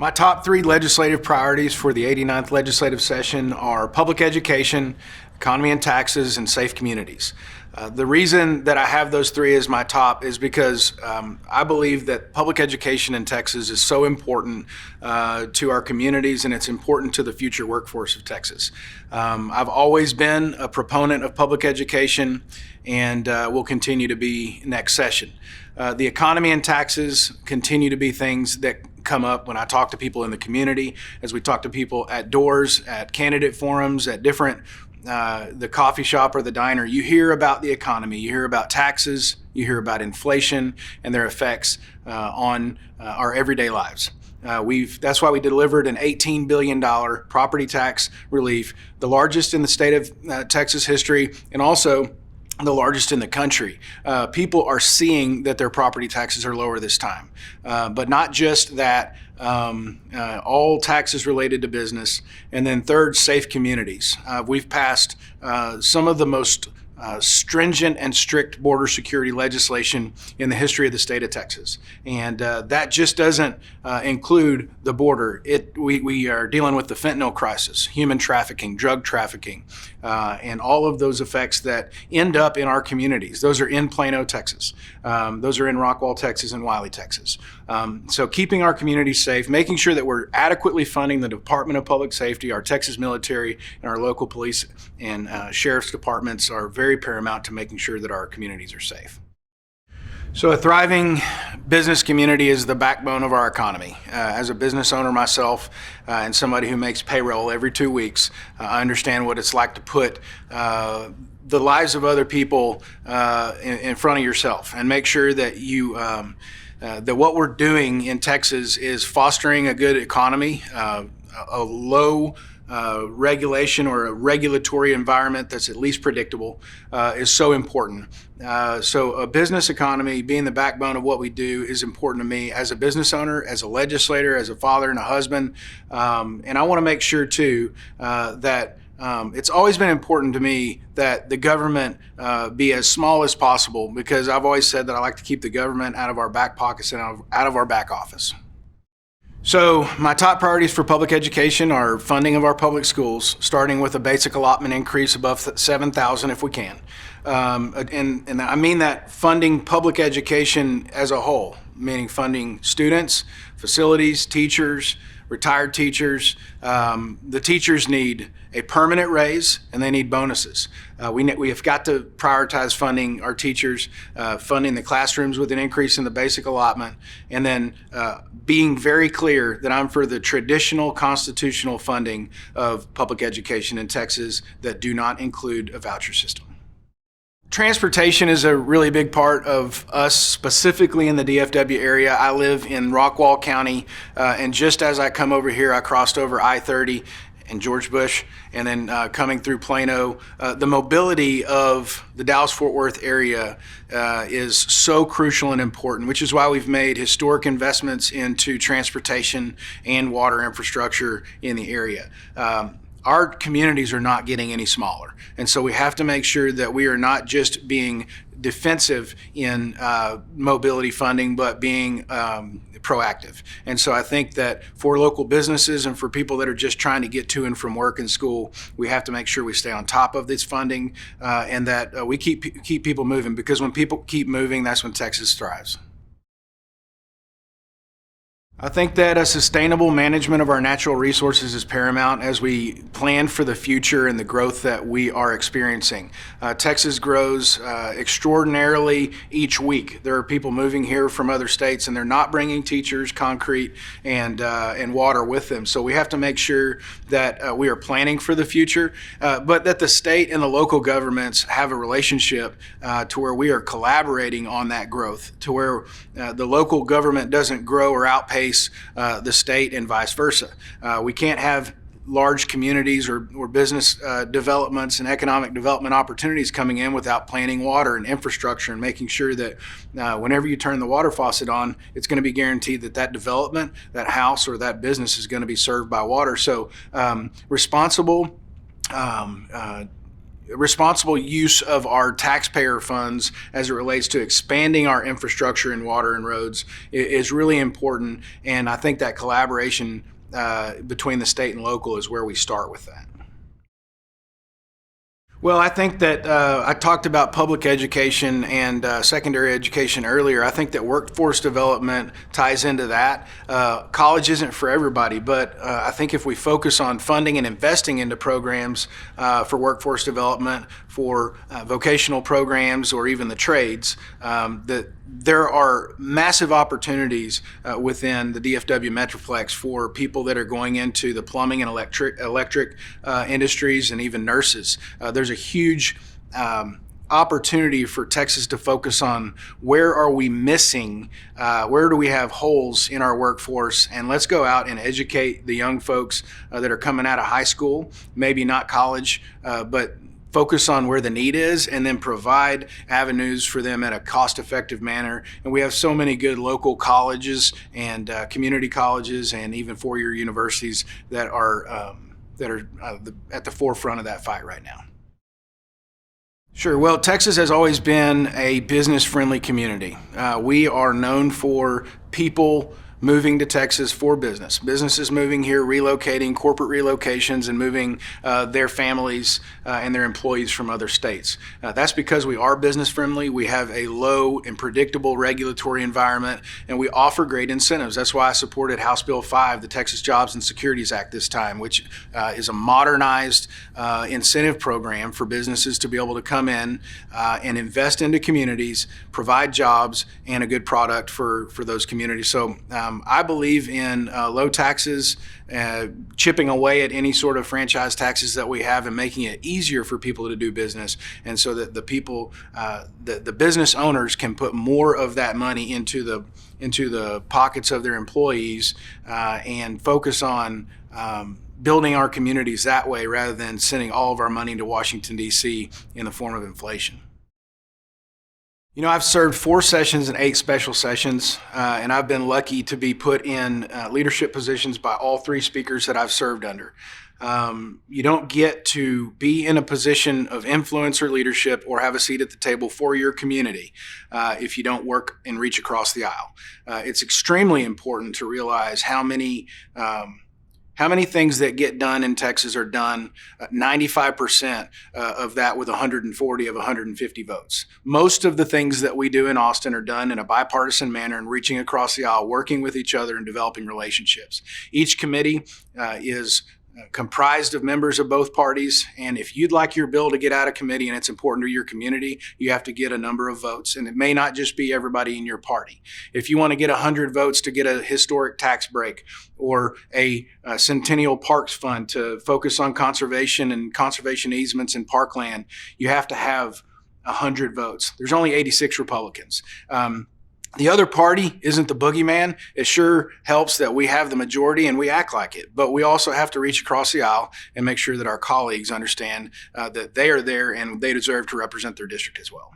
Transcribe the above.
My top three legislative priorities for the 89th legislative session are public education, economy and taxes, and safe communities. The reason that I have those three as my top is because I believe that public education in Texas is so important to our communities, and it's important to the future workforce of Texas. I've always been a proponent of public education and will continue to be next session. The economy and taxes continue to be things that come up when I talk to people in the community, as we talk to people at doors, at candidate forums, at different the coffee shop or the diner. You hear about the economy, you hear about taxes, you hear about inflation and their effects on our everyday lives. That's why we delivered an $18 billion property tax relief, the largest in the state of Texas history, and also the largest in the country. People are seeing that their property taxes are lower this time, but not just that. All taxes related to business. And then third, safe communities. We've passed some of the most stringent and strict border security legislation in the history of the state of Texas. And that just doesn't include the border. We are dealing with the fentanyl crisis, human trafficking, drug trafficking, and all of those effects that end up in our communities. Those are in Plano, Texas. Those are in Rockwall, Texas, and Wiley, Texas. So keeping our communities safe, making sure that we're adequately funding the Department of Public Safety, our Texas military, and our local police and sheriff's departments are very paramount to making sure that our communities are safe. So a thriving business community is the backbone of our economy. As a business owner myself and somebody who makes payroll every 2 weeks, I understand what it's like to put the lives of other people in front of yourself and make sure that you that what we're doing in Texas is fostering a good economy, a low regulation or a regulatory environment that's at least predictable is so important. So a business economy being the backbone of what we do is important to me as a business owner, as a legislator, as a father and a husband. And I want to make sure too that it's always been important to me that the government be as small as possible, because I've always said that I like to keep the government out of our back pockets and out of our back office. So my top priorities for public education are funding of our public schools, starting with a basic allotment increase above $7,000 if we can. And I mean that funding public education as a whole, meaning funding students, facilities, teachers, retired teachers. The teachers need a permanent raise and they need bonuses. We have got to prioritize funding our teachers, funding the classrooms with an increase in the basic allotment, and then being very clear that I'm for the traditional constitutional funding of public education in Texas that do not include a voucher system. Transportation is a really big part of us, specifically in the DFW area. I live in Rockwall County, and just as I come over here, I crossed over I-30 and George Bush, and then coming through Plano. The mobility of the Dallas-Fort Worth area is so crucial and important, which is why we've made historic investments into transportation and water infrastructure in the area. Our communities are not getting any smaller. And so we have to make sure that we are not just being defensive in mobility funding, but being proactive. And so I think that for local businesses and for people that are just trying to get to and from work and school, we have to make sure we stay on top of this funding and that we keep people moving, because when people keep moving, that's when Texas thrives. I think that a sustainable management of our natural resources is paramount as we plan for the future and the growth that we are experiencing. Texas grows extraordinarily each week. There are people moving here from other states, and they're not bringing teachers, concrete, and water with them. So we have to make sure that we are planning for the future, but that the state and the local governments have a relationship to where we are collaborating on that growth, to where the local government doesn't grow or outpace the state and vice versa. We can't have large communities or business developments and economic development opportunities coming in without planning water and infrastructure and making sure that whenever you turn the water faucet on, it's going to be guaranteed that that development, that house, or that business is going to be served by water. So responsible responsible use of our taxpayer funds as it relates to expanding our infrastructure in water and roads is really important. And I think that collaboration between the state and local is where we start with that. Well, I think that I talked about public education and secondary education earlier. I think that workforce development ties into that. College isn't for everybody, but I think if we focus on funding and investing into programs for workforce development, for vocational programs, or even the trades, that there are massive opportunities within the DFW Metroplex for people that are going into the plumbing and electric industries, and even nurses. There's a huge opportunity for Texas to focus on where are we missing, where do we have holes in our workforce, and let's go out and educate the young folks that are coming out of high school, maybe not college, but focus on where the need is, and then provide avenues for them in a cost-effective manner. And we have so many good local colleges and community colleges and even four-year universities that are at the forefront of that fight right now. Sure. Well, Texas has always been a business-friendly community. We are known for people moving to Texas for business. Businesses moving here, relocating, corporate relocations, and moving their families and their employees from other states. That's because we are business friendly. We have a low and predictable regulatory environment, and we offer great incentives. That's why I supported House Bill 5, the Texas Jobs and Securities Act this time, which is a modernized incentive program for businesses to be able to come in and invest into communities, provide jobs, and a good product for those communities. So I believe in low taxes, chipping away at any sort of franchise taxes that we have, and making it easier for people to do business, and so that the people, the business owners, can put more of that money into the pockets of their employees and focus on building our communities that way, rather than sending all of our money to Washington, D.C. in the form of inflation. You know, I've served 4 sessions and 8 special sessions, and I've been lucky to be put in leadership positions by all 3 speakers that I've served under. You don't get to be in a position of influence or leadership or have a seat at the table for your community if you don't work and reach across the aisle. It's extremely important to realize how many things that get done in Texas are done 95% of that with 140 of 150 votes. Most of the things that we do in Austin are done in a bipartisan manner and reaching across the aisle, working with each other and developing relationships. Each committee is comprised of members of both parties, and if you'd like your bill to get out of committee and it's important to your community, you have to get a number of votes, and it may not just be everybody in your party. If you want to get 100 votes to get a historic tax break or a Centennial Parks Fund to focus on conservation and conservation easements in parkland, you have to have 100 votes. There's only 86 Republicans. The other party isn't the boogeyman. It sure helps that we have the majority and we act like it, but we also have to reach across the aisle and make sure that our colleagues understand that they are there and they deserve to represent their district as well.